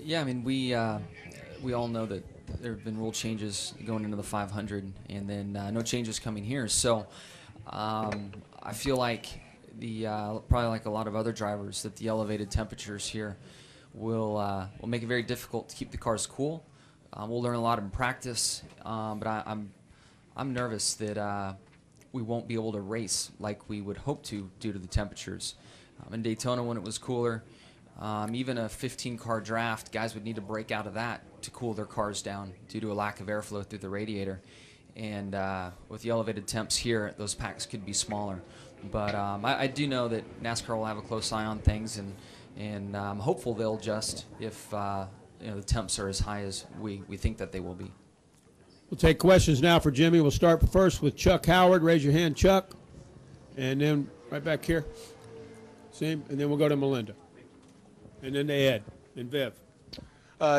Yeah, I mean, we all know that there have been rule changes going into the 500, and then no changes coming here. So I feel like probably like a lot of other drivers, that the elevated temperatures here will make it very difficult to keep the cars cool. We'll learn a lot in practice, but I'm nervous that we won't be able to race like we would hope to due to the temperatures. In Daytona, when it was cooler, even a 15-car draft, guys would need to break out of that to cool their cars down due to a lack of airflow through the radiator. And with the elevated temps here, those packs could be smaller. But I do know that NASCAR will have a close eye on things, and I'm hopeful they'll adjust if the temps are as high as we think that they will be. We'll take questions now for Jimmie. We'll start first with Chuck Howard. Raise your hand, Chuck. And then right back here. Same. And then we'll go to Melinda. And then to Ed and Viv.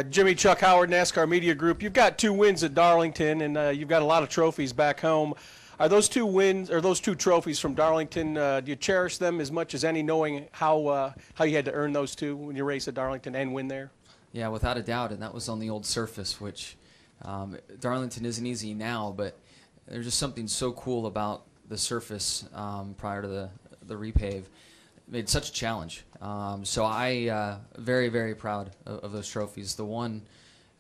Jimmie, Chuck Howard, NASCAR Media Group. You've got 2 wins at Darlington, and you've got a lot of trophies back home. Are those 2 wins, or those 2 trophies from Darlington, do you cherish them as much as any, knowing how you had to earn those 2 when you race at Darlington and win there? Yeah, without a doubt, and that was on the old surface, which Darlington isn't easy now, but there's just something so cool about the surface prior to the repave. It made such a challenge. So I very, very proud of those trophies. The one,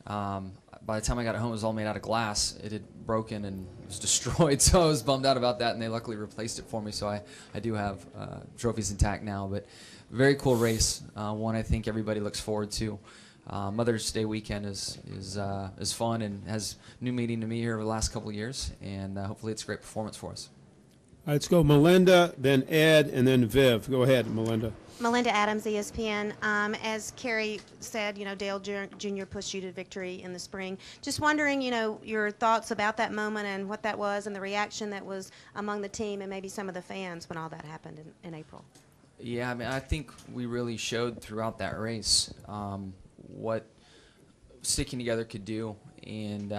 by the time I got home, it was all made out of glass. It had broken and was destroyed, so I was bummed out about that, and they luckily replaced it for me, so I do have trophies intact now. But very cool race, one I think everybody looks forward to. Mother's Day weekend is fun and has new meaning to me here over the last couple of years, and hopefully it's a great performance for us. All right, let's go Melinda, then Ed, and then Viv. Go ahead, Melinda. Melinda Adams, ESPN. As Kerry said, Dale Jr. pushed you to victory in the spring. Just wondering, your thoughts about that moment and what that was and the reaction that was among the team and maybe some of the fans when all that happened in April. Yeah, I mean, I think we really showed throughout that race what sticking together could do. And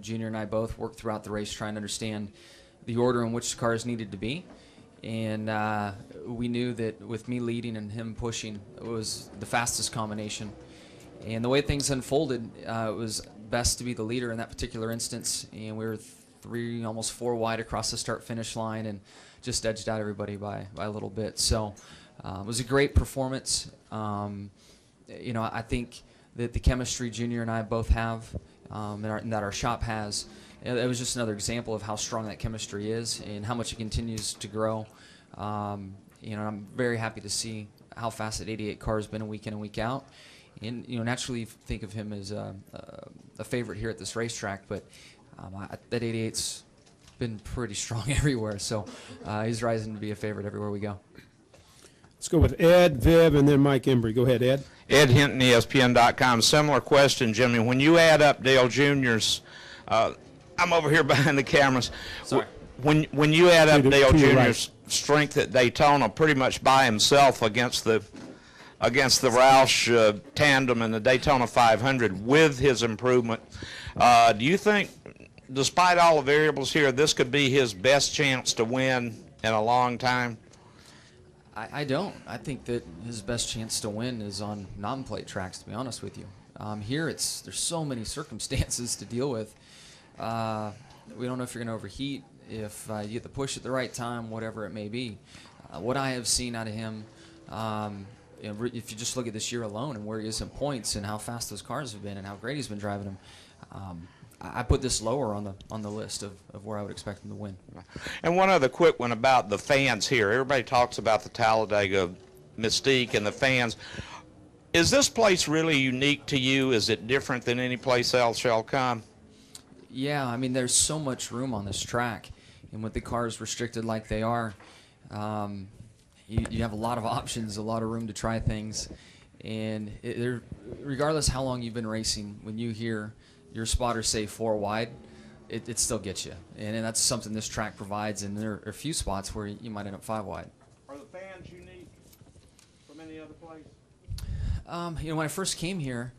Junior and I both worked throughout the race trying to understand the order in which the cars needed to be. And we knew that with me leading and him pushing, it was the fastest combination. And the way things unfolded, it was best to be the leader in that particular instance. And we were 3, almost 4 wide across the start-finish line and just edged out everybody by a little bit. So it was a great performance. I think that the chemistry Junior and I both have, and that our shop has, it was just another example of how strong that chemistry is and how much it continues to grow. I'm very happy to see how fast that 88 car has been week in and week out. And naturally think of him as a favorite here at this racetrack, but that 88's been pretty strong everywhere. So he's rising to be a favorite everywhere we go. Let's go with Ed, Viv, and then Mike Embry. Go ahead, Ed. Ed Hinton, ESPN.com. Similar question, Jimmie. When you add up Dale Jr.'s, I'm over here behind the cameras. Sorry. When you add up Dale Jr.'s right. strength at Daytona pretty much by himself against the Roush tandem in the Daytona 500 with his improvement, do you think, despite all the variables here, this could be his best chance to win in a long time? I don't. I think that his best chance to win is on non-plate tracks, to be honest with you. Here, there's so many circumstances to deal with. We don't know if you're going to overheat, if you get the push at the right time, whatever it may be. What I have seen out of him, if you just look at this year alone and where he is in points and how fast those cars have been and how great he's been driving them, I put this lower on the list of where I would expect him to win. And one other quick one about the fans here. Everybody talks about the Talladega mystique and the fans. Is this place really unique to you? Is it different than any place else shall come? Yeah, I mean, there's so much room on this track, and with the cars restricted like they are, you have a lot of options, a lot of room to try things, and regardless how long you've been racing, when you hear your spotter say 4 wide, it still gets you, and that's something this track provides, and there are a few spots where you might end up 5 wide. Are the fans unique from any other place? When I first came here,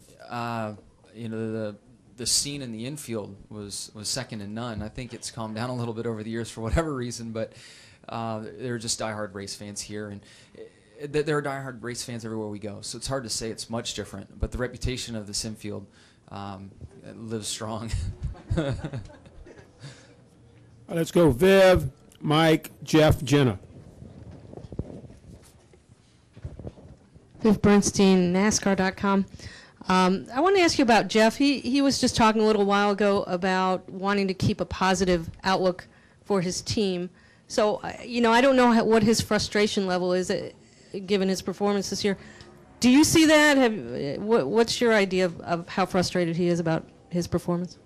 the scene in the infield was second to none. I think it's calmed down a little bit over the years for whatever reason, but they're just diehard race fans here. And There are diehard race fans everywhere we go, so it's hard to say it's much different. But the reputation of the sim field lives strong. Let's go Viv, Mike, Jeff, Jenna. Viv Bernstein, NASCAR.com. I want to ask you about Jeff. He was just talking a little while ago about wanting to keep a positive outlook for his team. So, I don't know what his frustration level is given his performance this year. Do you see that? What's your idea of how frustrated he is about his performance?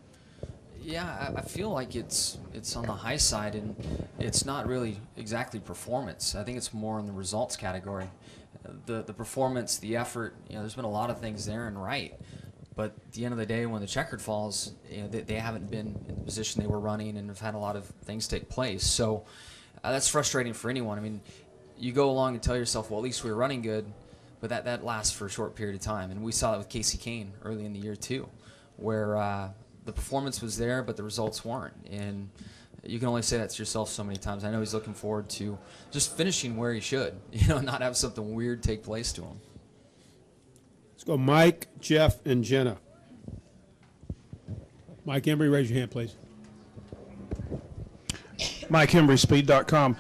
Yeah, I feel like it's on the high side, and it's not really exactly performance. I think it's more in the results category. The performance, the effort, there's been a lot of things there and right. But at the end of the day, when the checkered falls, they haven't been in the position they were running and have had a lot of things take place. So that's frustrating for anyone. I mean, you go along and tell yourself, well, at least we were running good, but that lasts for a short period of time. And we saw that with Casey Kane early in the year too, where the performance was there, but the results weren't. And you can only say that to yourself so many times. I know he's looking forward to just finishing where he should, not have something weird take place to him. Let's go Mike, Jeff, and Jenna. Mike Embry, raise your hand, please. Mike Embry, Speed.com.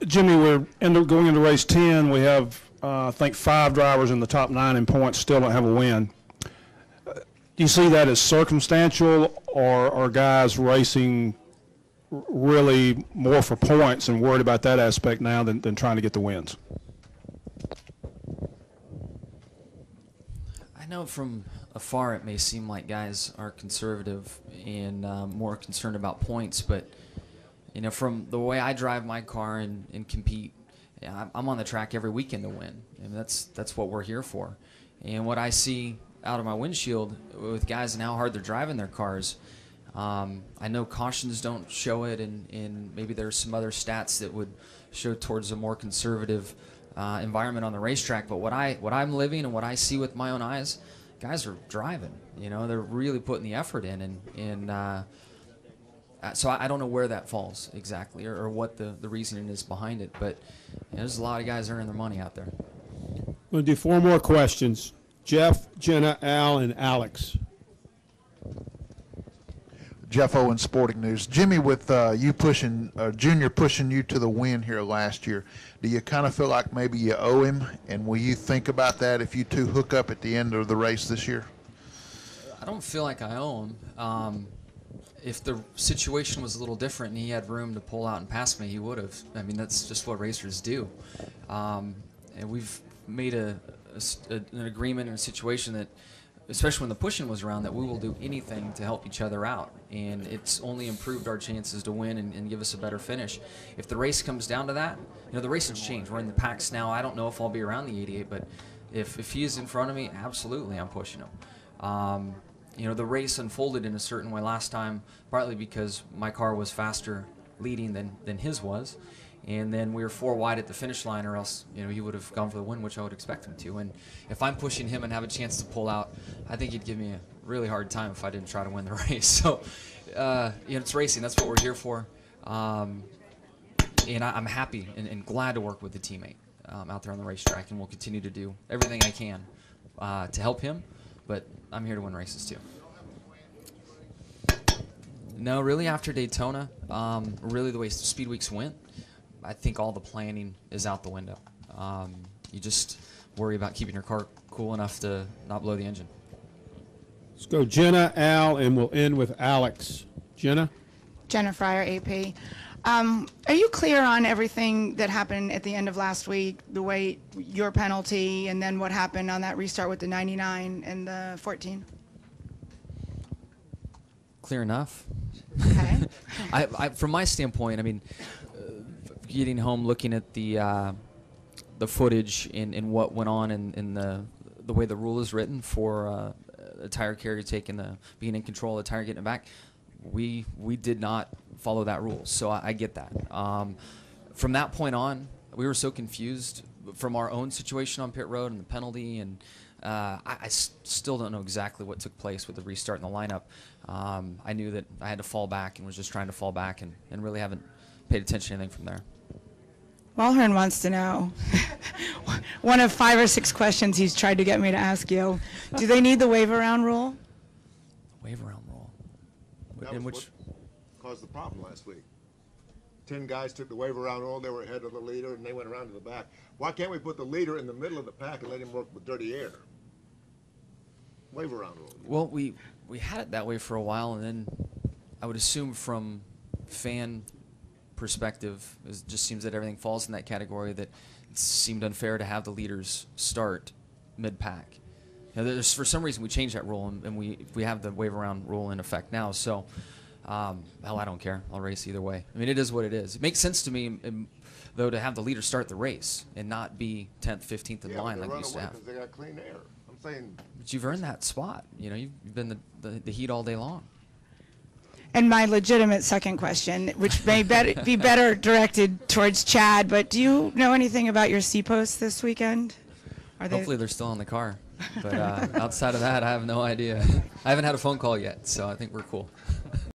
Jimmie, we're going into race 10. We have, I think, 5 drivers in the top 9 in points, still don't have a win. Do you see that as circumstantial, or are guys racing really more for points and worried about that aspect now than trying to get the wins? I know from afar it may seem like guys are conservative and more concerned about points, but from the way I drive my car and compete, I'm on the track every weekend to win, and that's what we're here for. And what I see out of my windshield with guys and how hard they're driving their cars, I know cautions don't show it, and maybe there's some other stats that would show towards a more conservative environment on the racetrack. But what I'm living and what I see with my own eyes, guys are driving. They're really putting the effort in, and so I don't know where that falls exactly, or what the reasoning is behind it. But there's a lot of guys earning their money out there. We're going to do 4 more questions. Jeff, Jenna, Al, and Alex. Jeff Owens, Sporting News. Jimmie, with you pushing, Junior pushing you to the win here last year, do you kind of feel like maybe you owe him? And will you think about that if you two hook up at the end of the race this year? I don't feel like I owe him. If the situation was a little different and he had room to pull out and pass me, he would have. I mean, that's just what racers do. And we've made an agreement in a situation that, especially when the pushing was around, that we will do anything to help each other out. And it's only improved our chances to win and give us a better finish. If the race comes down to that, the race has changed. We're in the packs now. I don't know if I'll be around the 88, but if he is in front of me, absolutely I'm pushing him. The race unfolded in a certain way last time, partly because my car was faster leading than his was. And then we were 4 wide at the finish line, or else he would have gone for the win, which I would expect him to. And if I'm pushing him and have a chance to pull out, I think he'd give me a really hard time if I didn't try to win the race. So, it's racing. That's what we're here for. And I'm happy and glad to work with the teammate out there on the racetrack, and we'll continue to do everything I can to help him. But I'm here to win races too. No, really after Daytona, really the way Speed Weeks went, I think all the planning is out the window. You just worry about keeping your car cool enough to not blow the engine. Let's go Jenna, Al, and we'll end with Alex. Jenna? Jenna Fryer, AP. Are you clear on everything that happened at the end of last week, the way your penalty and then what happened on that restart with the 99 and the 14? Clear enough. Okay. From my standpoint, I mean, getting home, looking at the footage and what went on in the way the rule is written for a tire carrier being in control of the tire, getting it back, we did not follow that rule. So I get that. From that point on, we were so confused from our own situation on pit road and the penalty, and I still don't know exactly what took place with the restart in the lineup. I knew that I had to fall back and was just trying to fall back, and really haven't paid attention to anything from there. Walhern wants to know. One of 5 or 6 questions he's tried to get me to ask you. Do they need the wave around rule? Wave around rule. That In was which, what caused the problem last week. 10 guys took the wave around all. They were ahead of the leader, and they went around to the back. Why can't we put the leader in the middle of the pack and let him work with dirty air? Wave around rule. well, we had it that way for a while, and then I would assume from fan perspective, it just seems that everything falls in that category, that it seemed unfair to have the leaders start mid-pack. There's, for some reason, we changed that rule, and we have the wave around rule in effect now. So, hell, I don't care. I'll race either way. I mean, it is what it is. It makes sense to me, though, to have the leader start the race and not be 10th, 15th in line like we used to have. Because they got clean air. I'm saying. But you've earned that spot. You know, you've been the heat all day long. And my legitimate second question, which may be better directed towards Chad, but do you know anything about your C-posts this weekend? Hopefully they're still in the car. But outside of that, I have no idea. I haven't had a phone call yet, so I think we're cool.